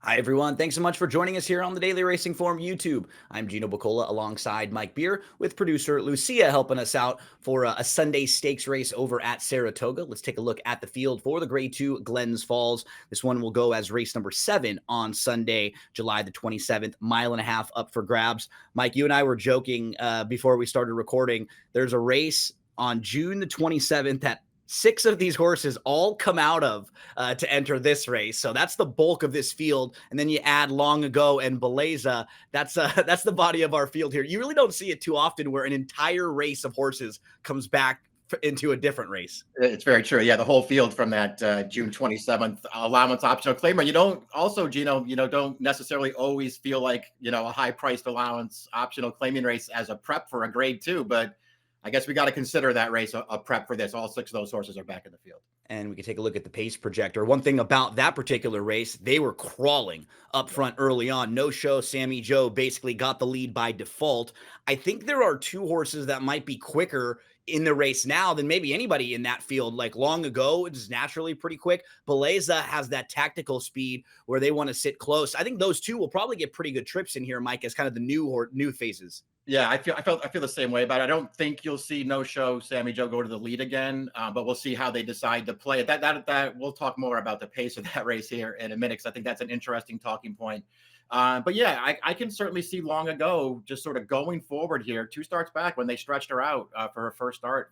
Hi, everyone. Thanks so much for joining us here on the Daily Racing Form YouTube. I'm Gino Buccola alongside Mike Beer with producer Lucia helping us out for a Sunday stakes race over at Saratoga. Let's take a look at the field for the Grade 2 Glens Falls. This one will go as race number 7 on Sunday, July the 27th. Mile and a half up for grabs. Mike, you and I were joking before we started recording. There's a race on June the 27th that 6 of these horses all come out of to enter this race. So that's the bulk of this field. And then you add Long Ago and Beleza. That's the body of our field here. You really don't see it too often where an entire race of horses comes back into a different race. It's very true. Yeah, the whole field from that June 27th allowance optional claimer. You don't also, Gino, don't necessarily always feel like, a high priced allowance optional claiming race as a prep for a grade 2, but I guess we got to consider that race a prep for this. All 6 of those horses are back in the field. And we can take a look at the pace projector. One thing about that particular race, they were crawling up front early on. No show, Sammy Joe basically got the lead by default. I think there are 2 horses that might be quicker in the race now than maybe anybody in that field. Like Long Ago, it's naturally pretty quick. Beleza has that tactical speed where they want to sit close. I think those 2 will probably get pretty good trips in here, Mike, as kind of the new faces. Yeah, I feel the same way about it. I don't think you'll see No Show Sammy Joe go to the lead again, but we'll see how they decide to play it. That we'll talk more about the pace of that race here in a minute, because I think that's an interesting talking point. But yeah, I can certainly see Long Ago just sort of going forward here. 2 starts back when they stretched her out for her first start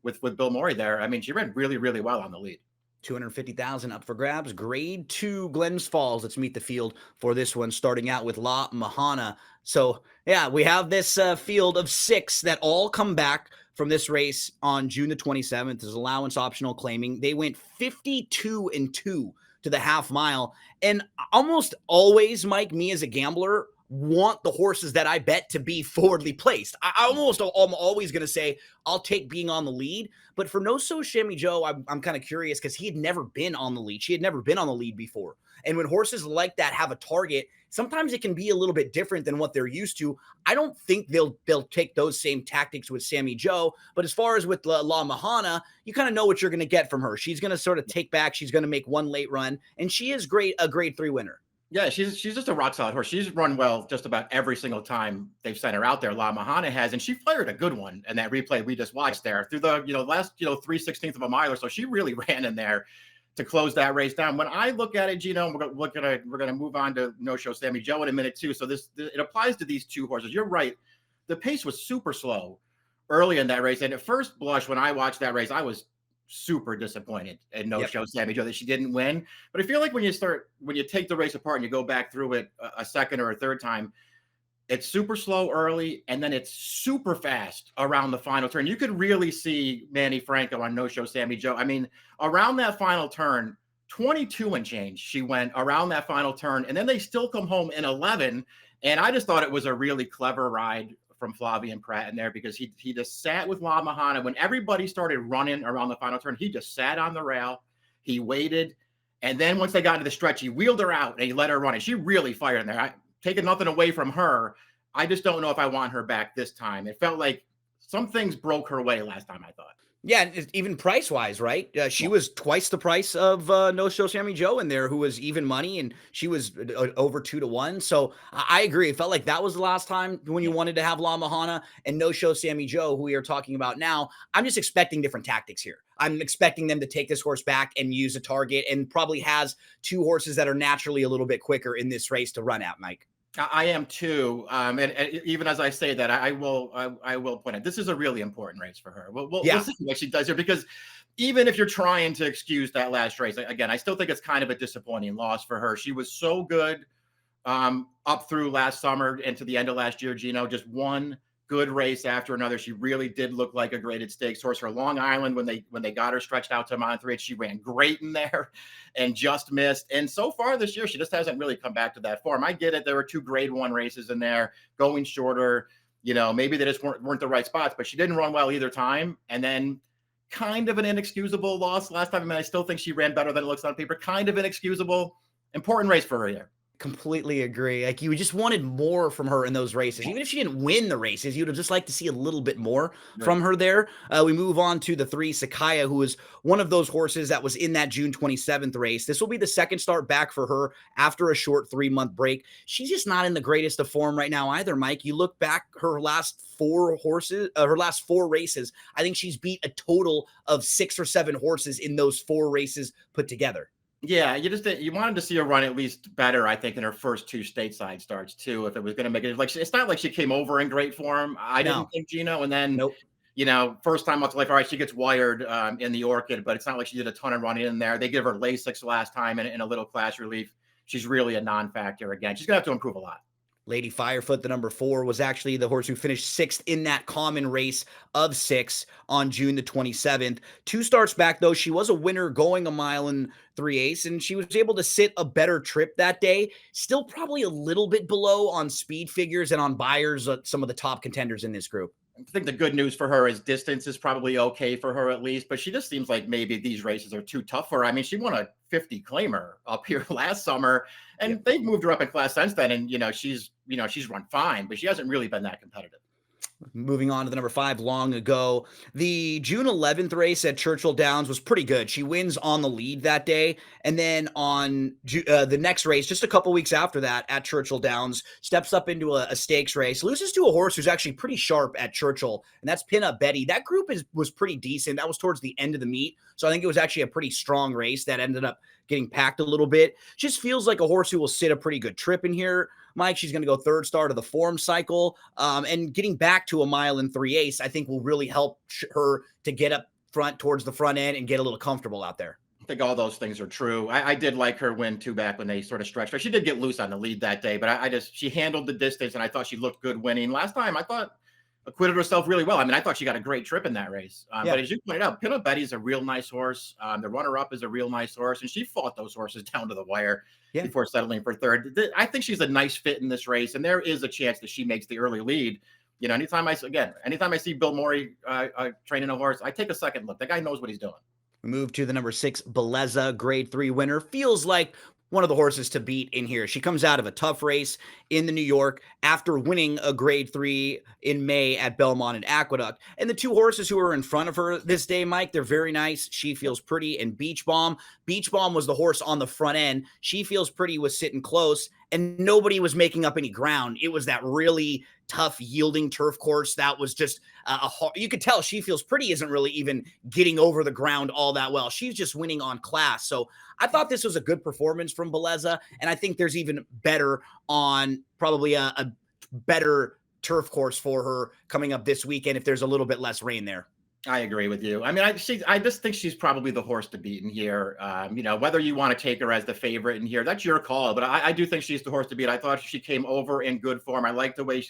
with Bill Murray there. I mean, she ran really, really well on the lead. 250,000 up for grabs. Grade 2 Glens Falls. Let's meet the field for this one, starting out with La Mahana. So, yeah, we have this field of 6 that all come back from this race on June the 27th. There's allowance optional claiming. They went 52-2 to the half mile. And almost always, Mike, me as a gambler, want the horses that I bet to be forwardly placed. I'm always going to say I'll take being on the lead. But for No So Sammy Joe, I'm kind of curious because he had never been on the lead. She had never been on the lead before. And when horses like that have a target, sometimes it can be a little bit different than what they're used to. I don't think they'll take those same tactics with Sammy Joe. But as far as with La Mahana, you kind of know what you're going to get from her. She's going to sort of take back. She's going to make one late run. And she is a grade 3 winner. Yeah, she's just a rock solid horse. She's run well just about every single time they've sent her out there. La Mahana has, and she fired a good one in that replay we just watched there through the last 3/16 of a mile or so. She really ran in there to close that race down. When I look at it, Gino, we're gonna move on to No Show Sammy Joe in a minute too. So it applies to these 2 horses. You're right. The pace was super slow early in that race, and at first blush, when I watched that race, I was super disappointed in No Show Sammy Joe that she didn't win. But I feel like when you take the race apart and you go back through it a second or a third time, it's super slow early and then it's super fast around the final turn. You could really see Manny Franco on No Show Sammy Joe. I mean, around that final turn, 22 and change she went around that final turn, and then they still come home in 11. And I just thought it was a really clever ride from Flavien Prat in there, because he just sat with La Mahana when everybody started running around the final turn. He just sat on the rail, he waited, and then once they got into the stretch, he wheeled her out and he let her run. And she really fired in there. Taking nothing away from her, I just don't know if I want her back this time. It felt like some things broke her way last time, I thought. Yeah, even price-wise, right? She was twice the price of No Show Sammy Joe in there, who was even money, and she was over 2-1. So I agree. It felt like that was the last time when you wanted to have La Mahana and No Show Sammy Joe, who we are talking about now. I'm just expecting different tactics here. I'm expecting them to take this horse back and use a target, and probably has 2 horses that are naturally a little bit quicker in this race to run at, Mike. I am too, and even as I say that, I will point out this is a really important race for her. We'll see what she does here, because even if you're trying to excuse that last race, again, I still think it's kind of a disappointing loss for her. She was so good up through last summer and to the end of last year, Gino. Just one good race after another. She really did look like a graded stakes horse. Her Long Island, when they got her stretched out to Monterey, she ran great in there and just missed. And so far this year, she just hasn't really come back to that form. I get it. There were 2 grade 1 races in there, going shorter. Maybe they just weren't the right spots, but she didn't run well either time. And then kind of an inexcusable loss last time. I mean, I still think she ran better than it looks on paper. Kind of inexcusable. Important race for her here. Completely agree. Like, you just wanted more from her in those races. Even if she didn't win the races, you'd have just liked to see a little bit more Right. from her there. We move on to the 3, Sakaya, who is one of those horses that was in that June 27th race. This will be the second start back for her after a short 3-month break. She's just not in the greatest of form right now either, Mike. You look back her last 4 horses, her last 4 races, I think she's beat a total of 6 or 7 horses in those 4 races put together. Yeah, you wanted to see her run at least better, I think, in her first 2 stateside starts too, if it was going to make it. Like, it's not like she came over in great form. I didn't No, think, Gino, and then nope. first time off the life, all right, she gets wired in the Orchid, but it's not like she did a ton of running in there. They give her Lasix last time in a little class relief. She's really a non-factor again. She's gonna have to improve a lot. Lady Firefoot, the number 4, was actually the horse who finished 6th in that common race of 6 on June the 27th. 2 starts back, though, she was a winner going a mile and 3/8, and she was able to sit a better trip that day. Still probably a little bit below on speed figures and on buyers, some of the top contenders in this group. I think the good news for her is distance is probably okay for her at least, but she just seems like maybe these races are too tough for her. I mean, she won a 50 claimer up here last summer, Yeah. and they've moved her up in class since then. And she's run fine, but she hasn't really been that competitive. Moving on to the number 5, Long Ago. The June 11th race at Churchill Downs was pretty good. She wins on the lead that day. And then on the next race, just a couple weeks after that at Churchill Downs, steps up into a stakes race, loses to a horse who's actually pretty sharp at Churchill, and that's Pin Up Betty. That group was pretty decent. That was towards the end of the meet. So I think it was actually a pretty strong race that ended up getting packed a little bit. Just feels like a horse who will sit a pretty good trip in here. Mike, she's going to go 3rd start of the form cycle. And getting back to a mile and 3/8, I think will really help her to get up front towards the front end and get a little comfortable out there. I think all those things are true. I did like her win too back when they sort of stretched her. She did get loose on the lead that day, but she handled the distance, and I thought she looked good winning. Last time, I thought acquitted herself really well. I mean, I thought she got a great trip in that race. Yeah. But as you pointed out, Pin Betty's a real nice horse. The runner-up is a real nice horse, and she fought those horses down to the wire before settling for 3rd. I think she's a nice fit in this race, and there is a chance that she makes the early lead. Anytime I see Bill Morey training a horse, I take a second look. That guy knows what he's doing. We move to the number 6, Beleza, grade 3 winner. Feels like one of the horses to beat in here. She comes out of a tough race in the New York after winning a grade 3 in May at Belmont and Aqueduct. And the 2 horses who are in front of her this day, Mike, they're very nice. She Feels Pretty and Beach Bomb. Beach Bomb was the horse on the front end. She Feels Pretty was sitting close, and nobody was making up any ground. It was that really tough yielding turf course that was just you could tell She Feels Pretty isn't really even getting over the ground all that well. She's just winning on class. So I thought this was a good performance from Beleza, and I think there's even better on probably a better turf course for her coming up this weekend if there's a little bit less rain there. I agree with you. I mean, I just think she's probably the horse to beat in here. Whether you want to take her as the favorite in here, that's your call. But I do think she's the horse to beat. I thought she came over in good form. I like the way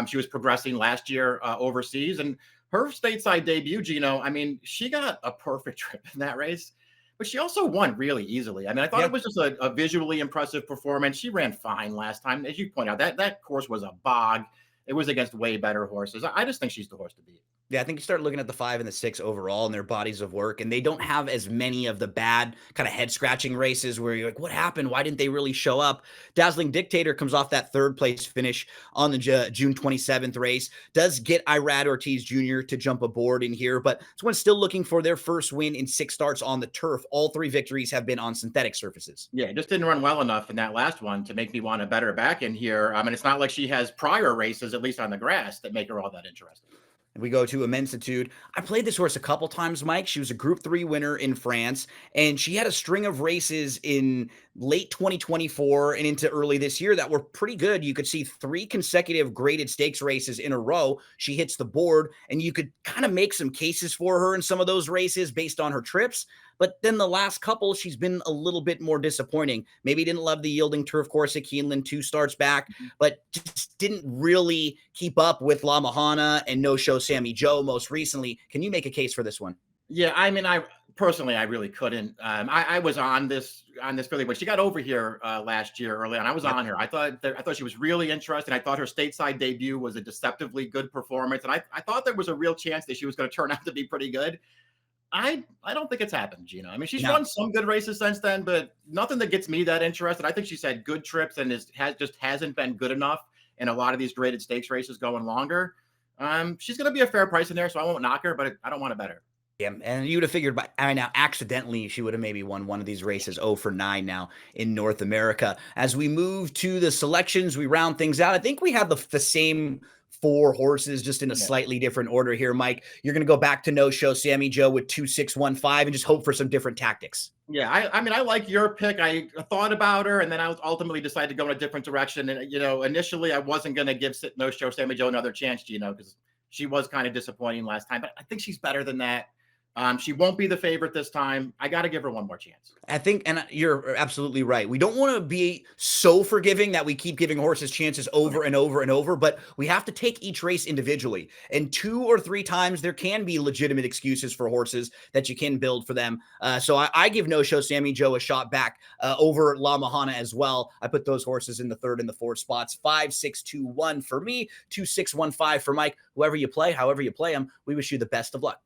she was progressing last year overseas, and her stateside debut, Gino. I mean, she got a perfect trip in that race, but she also won really easily. I mean, I thought it was just a visually impressive performance. She ran fine last time, as you point out. That course was a bog. It was against way better horses. I just think she's the horse to beat. Yeah, I think you start looking at the 5 and the 6 overall in their bodies of work, and they don't have as many of the bad kind of head-scratching races where you're like, what happened? Why didn't they really show up? Dazzling Dictator comes off that 3rd place finish on the June 27th race, does get Irad Ortiz Jr. to jump aboard in here, but this one's still looking for their first win in 6 starts on the turf. All 3 victories have been on synthetic surfaces. Yeah, just didn't run well enough in that last one to make me want to bet her back in here. I mean, it's not like she has prior races, at least on the grass, that make her all that interesting. We go to Immensitude. I played this horse a couple times, Mike. She was a Group 3 winner in France, and she had a string of races in late 2024 and into early this year that were pretty good. You could see 3 consecutive graded stakes races in a row. She hits the board, and you could kind of make some cases for her in some of those races based on her trips. But then the last couple, she's been a little bit more disappointing. Maybe didn't love the yielding turf course at Keeneland 2 starts back, but just didn't really keep up with La Mahana and no-show Sammy Joe most recently. Can you make a case for this one? Yeah, I mean, I personally really couldn't. I was on this filly, but she got over here last year early on. I was on her. I thought she was really interesting. I thought her stateside debut was a deceptively good performance, and I thought there was a real chance that she was going to turn out to be pretty good. I don't think it's happened, Gino. I mean, she's No. run some good races since then, but nothing that gets me that interested. I think she's had good trips and just hasn't been good enough in a lot of these graded stakes races going longer. She's going to be a fair price in there, so I won't knock her, but I don't want to bet her. Yeah, and you would have figured by now accidentally she would have maybe won one of these races 0 for 9 now in North America. As we move to the selections, we round things out. I think we have the same 4 horses just in a slightly different order here, Mike. You're going to go back to no-show Sammy Joe with 2-6-1-5 and just hope for some different tactics. Yeah, I mean, I like your pick. I thought about her, and then I ultimately decided to go in a different direction. And, you know, initially I wasn't going to give no-show Sammy Joe another chance, Gino, because she was kind of disappointing last time. But I think she's better than that. She won't be the favorite this time. I got to give her one more chance. I think, and you're absolutely right. We don't want to be so forgiving that we keep giving horses chances over and over and over, but we have to take each race individually. And 2 or 3 times, there can be legitimate excuses for horses that you can build for them. So I give no-show Sammy Joe a shot back over La Mahana as well. I put those horses in the 3rd and the 4th spots. 5-6-2-1 for me, 2-6-1-5 for Mike. Whoever you play, however you play them, we wish you the best of luck.